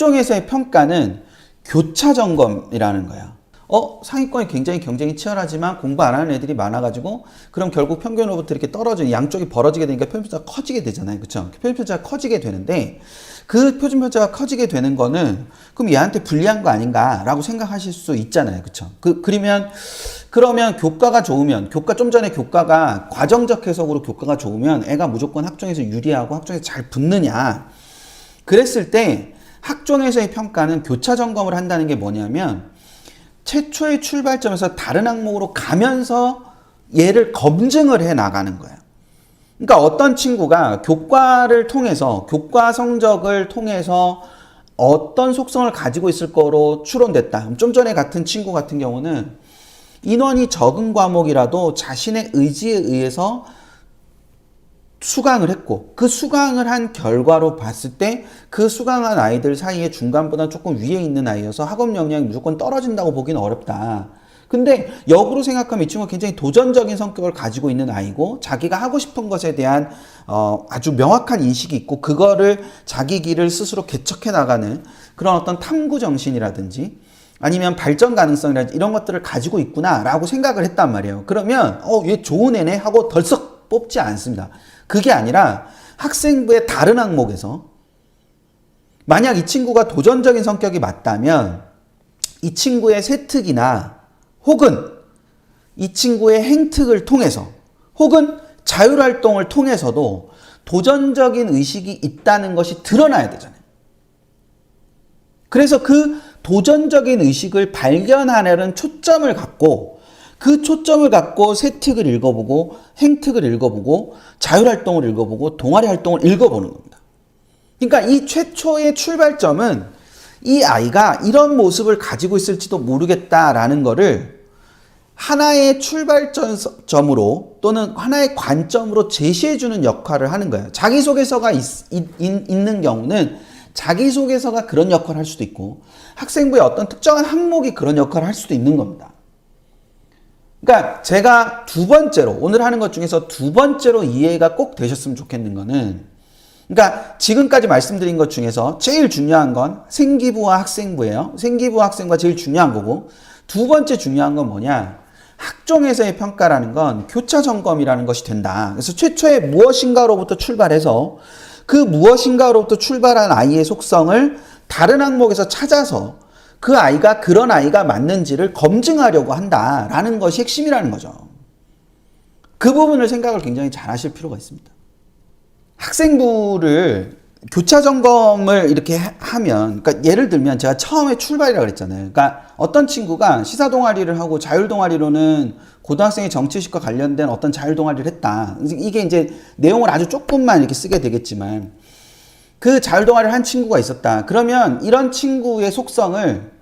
학종에서의 평가는 교차 점검이라는 거야. 상위권이 굉장히 경쟁이 치열하지만 공부 안 하는 애들이 많아가지고 그럼 결국 평균으로부터 이렇게 떨어지는 양쪽이 벌어지게 되니까 표준 편차가 커지게 되잖아요. 그쵸? 표준 편차가 커지게 되는데 그 표준 편차가 커지게 되는 거는 그럼 얘한테 불리한 거 아닌가라고 생각하실 수 있잖아요. 그쵸? 그러면 교과가 좋으면 좀 전에 교과가 과정적 해석으로 교과가 좋으면 애가 무조건 학종에서 유리하고 학종에서 잘 붙느냐. 그랬을 때 학종에서의 평가는 교차 점검을 한다는 게 뭐냐면 최초의 출발점에서 다른 항목으로 가면서 얘를 검증을 해 나가는 거예요. 그러니까 어떤 친구가 교과를 통해서, 교과 성적을 통해서 어떤 속성을 가지고 있을 거로 추론됐다. 좀 전에 같은 친구 같은 경우는 인원이 적은 과목이라도 자신의 의지에 의해서 수강을 했고 그 수강을 한 결과로 봤을 때 그 수강한 아이들 사이에 중간보다 조금 위에 있는 아이여서 학업 역량이 무조건 떨어진다고 보기는 어렵다. 근데 역으로 생각하면 이 친구가 굉장히 도전적인 성격을 가지고 있는 아이고 자기가 하고 싶은 것에 대한 아주 명확한 인식이 있고 그거를 자기 길을 스스로 개척해 나가는 그런 어떤 탐구 정신이라든지 아니면 발전 가능성이라든지 이런 것들을 가지고 있구나 라고 생각을 했단 말이에요. 그러면 얘 좋은 애네 하고 덜썩 뽑지 않습니다. 그게 아니라 학생부의 다른 항목에서 만약 이 친구가 도전적인 성격이 맞다면 이 친구의 세특이나 혹은 이 친구의 행특을 통해서 혹은 자율활동을 통해서도 도전적인 의식이 있다는 것이 드러나야 되잖아요. 그래서 그 도전적인 의식을 발견하려는 초점을 갖고 그 초점을 갖고 세특을 읽어보고 행특을 읽어보고 자율활동을 읽어보고 동아리 활동을 읽어보는 겁니다. 그러니까 이 최초의 출발점은 이 아이가 이런 모습을 가지고 있을지도 모르겠다라는 거를 하나의 출발점으로 또는 하나의 관점으로 제시해주는 역할을 하는 거예요. 자기소개서가 있는 경우는 자기소개서가 그런 역할을 할 수도 있고 학생부의 어떤 특정한 항목이 그런 역할을 할 수도 있는 겁니다. 그러니까 제가 두 번째로 오늘 하는 것 중에서 두 번째로 이해가 꼭 되셨으면 좋겠는 거는 그러니까 지금까지 말씀드린 것 중에서 제일 중요한 건 생기부와 학생부예요. 생기부와 학생부가 제일 중요한 거고 두 번째 중요한 건 뭐냐? 학종에서의 평가라는 건 교차 점검이라는 것이 된다. 그래서 최초에 무엇인가로부터 출발해서 그 무엇인가로부터 출발한 아이의 속성을 다른 항목에서 찾아서 그 아이가 그런 아이가 맞는지를 검증하려고 한다라는 것이 핵심이라는 거죠. 그 부분을 생각을 굉장히 잘 하실 필요가 있습니다. 학생부를 교차 점검을 이렇게 하면 그러니까 예를 들면 제가 처음에 출발이라고 그랬잖아요. 그러니까 어떤 친구가 시사 동아리를 하고 자율 동아리로는 고등학생의 정치의식과 관련된 어떤 자율 동아리를 했다. 이게 이제 내용을 아주 조금만 이렇게 쓰게 되겠지만 그 자율 동아리를 한 친구가 있었다. 그러면 이런 친구의 속성을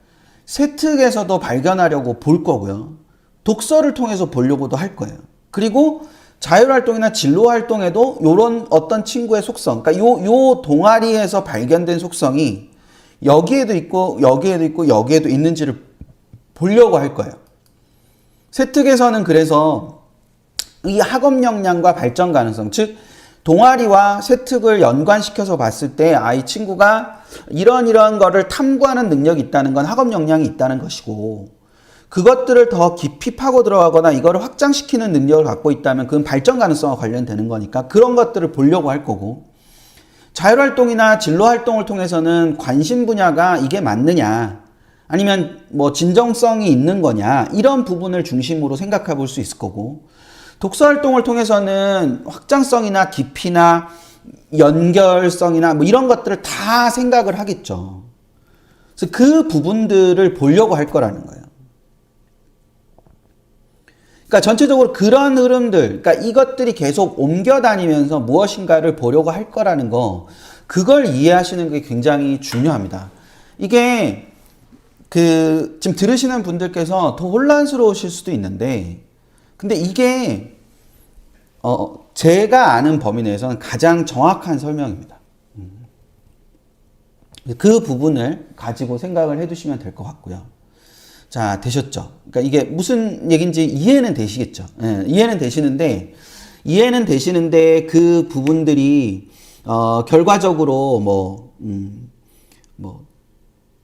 세특에서도 발견하려고 볼 거고요. 독서를 통해서 보려고도 할 거예요. 그리고 자율활동이나 진로활동에도 요런 어떤 친구의 속성, 그러니까 요 동아리에서 발견된 속성이 여기에도 있고 여기에도 있고 여기에도 있는지를 보려고 할 거예요. 세특에서는 그래서 이 학업 역량과 발전 가능성, 즉 동아리와 세특을 연관시켜서 봤을 때 이 친구가 이런 거를 탐구하는 능력이 있다는 건 학업 역량이 있다는 것이고 그것들을 더 깊이 파고 들어가거나 이거를 확장시키는 능력을 갖고 있다면 그건 발전 가능성과 관련되는 거니까 그런 것들을 보려고 할 거고 자율활동이나 진로활동을 통해서는 관심 분야가 이게 맞느냐 아니면 뭐 진정성이 있는 거냐 이런 부분을 중심으로 생각해 볼 수 있을 거고 독서활동을 통해서는 확장성이나 깊이나 연결성이나 뭐 이런 것들을 다 생각을 하겠죠. 그래서 그 부분들을 보려고 할 거라는 거예요. 그러니까 전체적으로 그런 흐름들, 그러니까 이것들이 계속 옮겨 다니면서 무엇인가를 보려고 할 거라는 거, 그걸 이해하시는 게 굉장히 중요합니다. 이게 지금 들으시는 분들께서 더 혼란스러우실 수도 있는데, 근데 이게 제가 아는 범위 내에서는 가장 정확한 설명입니다. 그 부분을 가지고 생각을 해두시면 될 것 같고요. 자, 되셨죠? 그러니까 이게 무슨 얘기인지 이해는 되시겠죠? 예, 이해는 되시는데 그 부분들이 결과적으로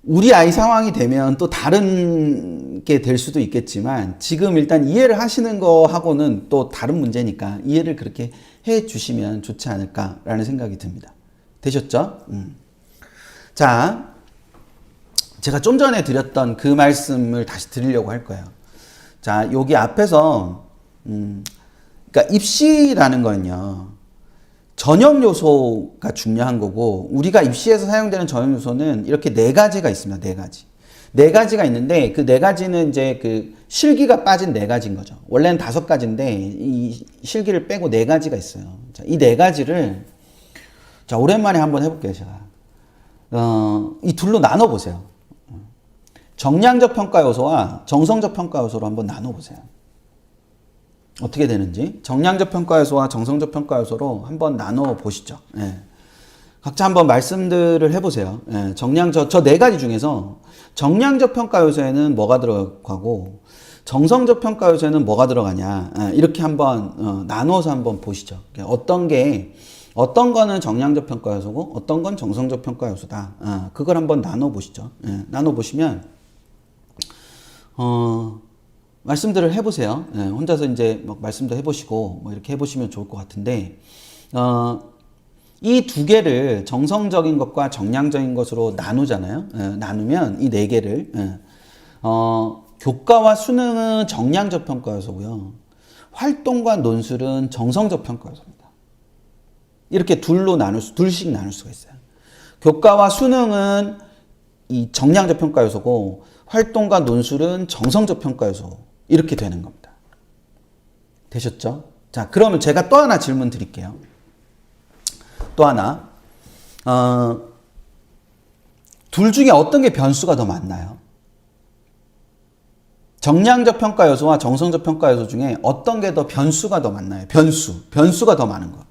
우리 아이 상황이 되면 또 다른 게 될 수도 있겠지만 지금 일단 이해를 하시는 거하고는 또 다른 문제니까 이해를 그렇게 해 주시면 좋지 않을까라는 생각이 듭니다. 되셨죠? 자, 제가 좀 전에 드렸던 그 말씀을 다시 드리려고 할 거예요. 자, 여기 앞에서 그러니까 입시라는 거는요. 전형 요소가 중요한 거고 우리가 입시에서 사용되는 전형 요소는 이렇게 네 가지가 있습니다. 네 가지. 네 가지가 있는데 그 네 가지는 이제 그 실기가 빠진 네 가지인 거죠. 원래는 다섯 가지인데 이 실기를 빼고 네 가지가 있어요. 자, 이 네 가지를 자, 오랜만에 한번 해볼게요, 제가. 이 둘로 나눠보세요. 정량적 평가 요소와 정성적 평가 요소로 한번 나눠보세요. 어떻게 되는지 정량적 평가 요소와 정성적 평가 요소로 한번 나눠 보시죠. 예. 각자 한번 말씀들을 해보세요. 예. 저 네 가지 중에서 정량적 평가 요소에는 뭐가 들어가고 정성적 평가 요소에는 뭐가 들어가냐. 예. 이렇게 한번 나눠서 한번 보시죠. 어떤 거는 정량적 평가 요소고 어떤 건 정성적 평가 요소다. 그걸 한번 나눠 보시죠. 예. 나눠 보시면 말씀들을 해보세요. 네, 혼자서 이제 막 말씀도 해보시고 뭐 이렇게 해보시면 좋을 것 같은데 이 두 개를 정성적인 것과 정량적인 것으로 나누잖아요. 나누면 이 네 개를 교과와 수능은 정량적 평가 요소고요. 활동과 논술은 정성적 평가 요소입니다. 이렇게 둘씩 나눌 수가 있어요. 교과와 수능은 이 정량적 평가 요소고 활동과 논술은 정성적 평가 요소. 이렇게 되는 겁니다. 되셨죠? 자, 그러면 제가 또 하나 질문 드릴게요. 또 하나. 둘 중에 어떤 게 변수가 더 많나요? 정량적 평가 요소와 정성적 평가 요소 중에 어떤 게 더 변수가 더 많나요? 변수가 더 많은 거.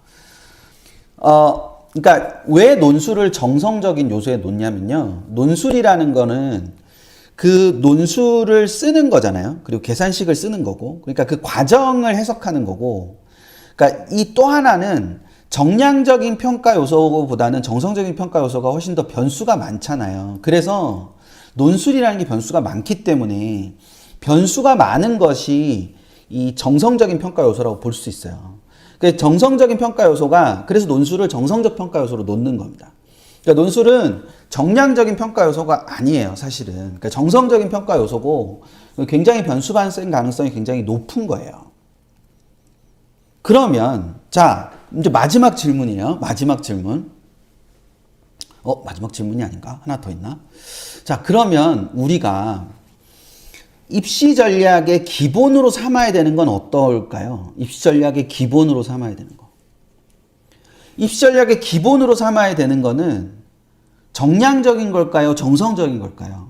그러니까 왜 논술을 정성적인 요소에 놓냐면요. 논술이라는 거는 그 논술을 쓰는 거잖아요. 그리고 계산식을 쓰는 거고. 그러니까 그 과정을 해석하는 거고. 그러니까 이 또 하나는 정량적인 평가 요소보다는 정성적인 평가 요소가 훨씬 더 변수가 많잖아요. 그래서 논술이라는 게 변수가 많기 때문에 변수가 많은 것이 이 정성적인 평가 요소라고 볼 수 있어요. 그래서 정성적인 평가 요소가 그래서 논술을 정성적 평가 요소로 놓는 겁니다. 그러니까 논술은 정량적인 평가 요소가 아니에요, 사실은. 그러니까 정성적인 평가 요소고 굉장히 변수 발생 가능성이 굉장히 높은 거예요. 그러면 자, 이제 마지막 질문이에요. 마지막 질문. 마지막 질문이 아닌가? 하나 더 있나? 자, 그러면 우리가 입시 전략의 기본으로 삼아야 되는 건 어떨까요? 입시 전략의 기본으로 삼아야 되는 거. 입시 전략의 기본으로 삼아야 되는 거는 정량적인 걸까요? 정성적인 걸까요?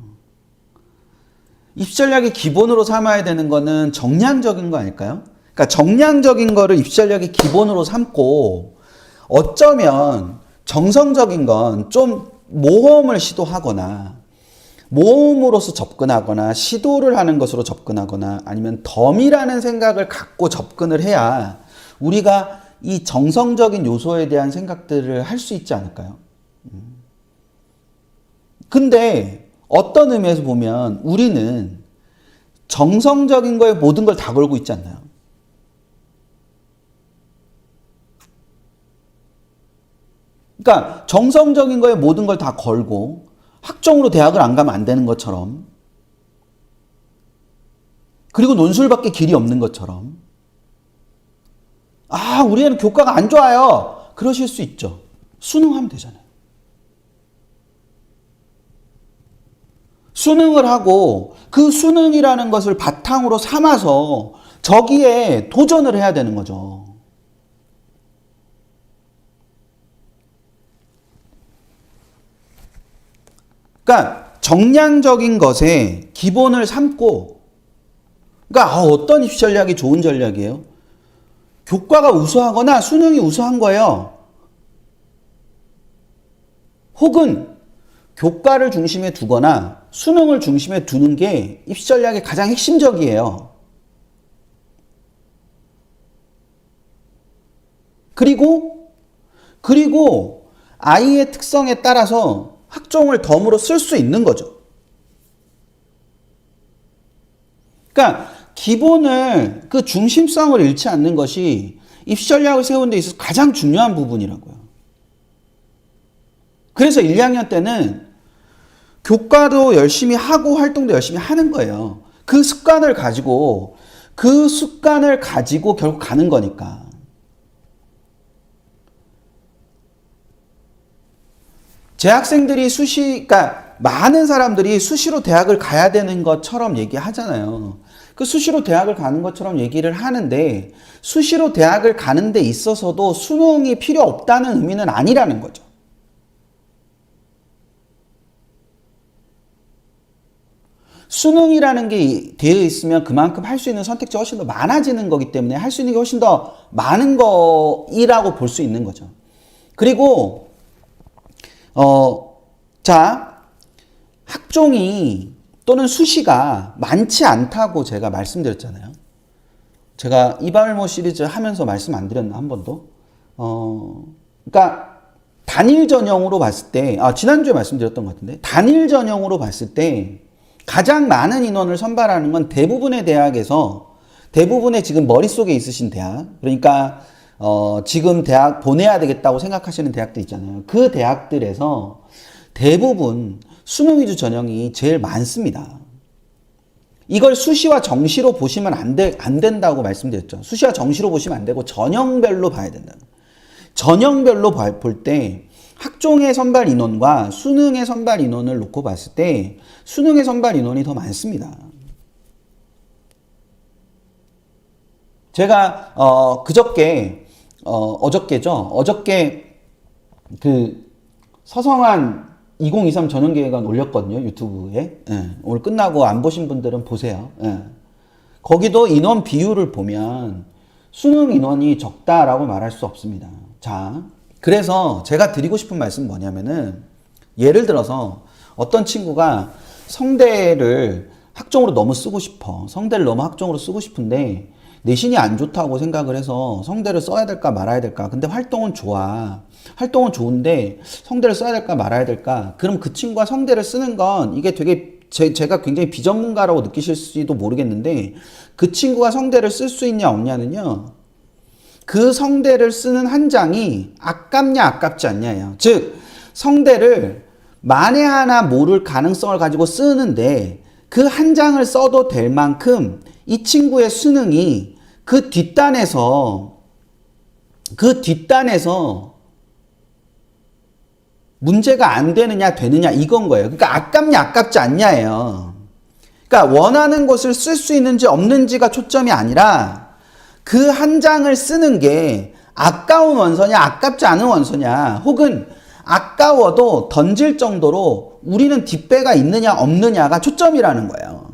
입시 전략의 기본으로 삼아야 되는 거는 정량적인 거 아닐까요? 그러니까 정량적인 거를 입시 전략의 기본으로 삼고 어쩌면 정성적인 건 좀 모험을 시도하거나 모험으로서 접근하거나 시도를 하는 것으로 접근하거나 아니면 덤이라는 생각을 갖고 접근을 해야 우리가 이 정성적인 요소에 대한 생각들을 할 수 있지 않을까요? 근데 어떤 의미에서 보면 우리는 정성적인 거에 모든 걸 다 걸고 있지 않나요? 그러니까 정성적인 거에 모든 걸 다 걸고 학종으로 대학을 안 가면 안 되는 것처럼 그리고 논술밖에 길이 없는 것처럼 우리 애는 교과가 안 좋아요. 그러실 수 있죠. 수능하면 되잖아요. 수능을 하고 그 수능이라는 것을 바탕으로 삼아서 저기에 도전을 해야 되는 거죠. 그러니까 정량적인 것에 기본을 삼고 그러니까 어떤 입시 전략이 좋은 전략이에요? 교과가 우수하거나 수능이 우수한 거예요. 혹은 교과를 중심에 두거나 수능을 중심에 두는 게 입시 전략의 가장 핵심적이에요. 그리고 아이의 특성에 따라서 학종을 덤으로 쓸 수 있는 거죠. 그러니까 기본을 그 중심성을 잃지 않는 것이 입시 전략을 세우는 데 있어서 가장 중요한 부분이라고요. 그래서 1, 2학년 때는 교과도 열심히 하고 활동도 열심히 하는 거예요. 그 습관을 가지고 결국 가는 거니까. 재학생들이 그러니까 많은 사람들이 수시로 대학을 가야 되는 것처럼 얘기하잖아요. 그 수시로 대학을 가는 것처럼 얘기를 하는데 수시로 대학을 가는 데 있어서도 수능이 필요 없다는 의미는 아니라는 거죠. 수능이라는 게 되어 있으면 그만큼 할 수 있는 선택지가 훨씬 더 많아지는 거기 때문에 할 수 있는 게 훨씬 더 많은 거이라고 볼 수 있는 거죠. 그리고 자, 학종이 또는 수시가 많지 않다고 제가 말씀드렸잖아요. 제가 이발모 시리즈 하면서 말씀 안 드렸나 한 번도? 그러니까 단일 전형으로 봤을 때, 지난주에 말씀드렸던 것 같은데, 단일 전형으로 봤을 때 가장 많은 인원을 선발하는 건 대부분의 대학에서, 대부분의 지금 머릿속에 있으신 대학, 그러니까 지금 대학 보내야 되겠다고 생각하시는 대학들 있잖아요. 그 대학들에서 대부분 수능 위주 전형이 제일 많습니다. 이걸 수시와 정시로 보시면 안 된다고 말씀드렸죠. 수시와 정시로 보시면 안 되고 전형별로 봐야 된다. 전형별로 볼 때 학종의 선발 인원과 수능의 선발 인원을 놓고 봤을 때 수능의 선발 인원이 더 많습니다. 제가 어저께 그 서성한 2023 전형계획안 올렸거든요. 유튜브에. 예, 오늘 끝나고 안 보신 분들은 보세요. 예. 거기도 인원 비율을 보면 수능 인원이 적다라고 말할 수 없습니다. 자, 그래서 제가 드리고 싶은 말씀은 뭐냐면은 예를 들어서 어떤 친구가 성대를 학종으로 너무 쓰고 싶어. 성대를 너무 학종으로 쓰고 싶은데 내신이 안 좋다고 생각을 해서 성대를 써야 될까 말아야 될까. 근데 활동은 좋아. 활동은 좋은데 성대를 써야 될까 말아야 될까. 그럼 그 친구가 성대를 쓰는 건 이게 되게 제가 굉장히 비전문가라고 느끼실지도 모르겠는데 그 친구가 성대를 쓸 수 있냐 없냐는요. 그 성대를 쓰는 한 장이 아깝냐 아깝지 않냐예요. 즉 성대를 만에 하나 모를 가능성을 가지고 쓰는데 그 한 장을 써도 될 만큼 이 친구의 수능이 그 뒷단에서 문제가 안 되느냐 되느냐 이건 거예요. 그러니까 아깝냐 아깝지 않냐예요. 그러니까 원하는 것을 쓸 수 있는지 없는지가 초점이 아니라 그 한 장을 쓰는 게 아까운 원서냐 아깝지 않은 원서냐 혹은 아까워도 던질 정도로 우리는 뒷배가 있느냐 없느냐가 초점이라는 거예요.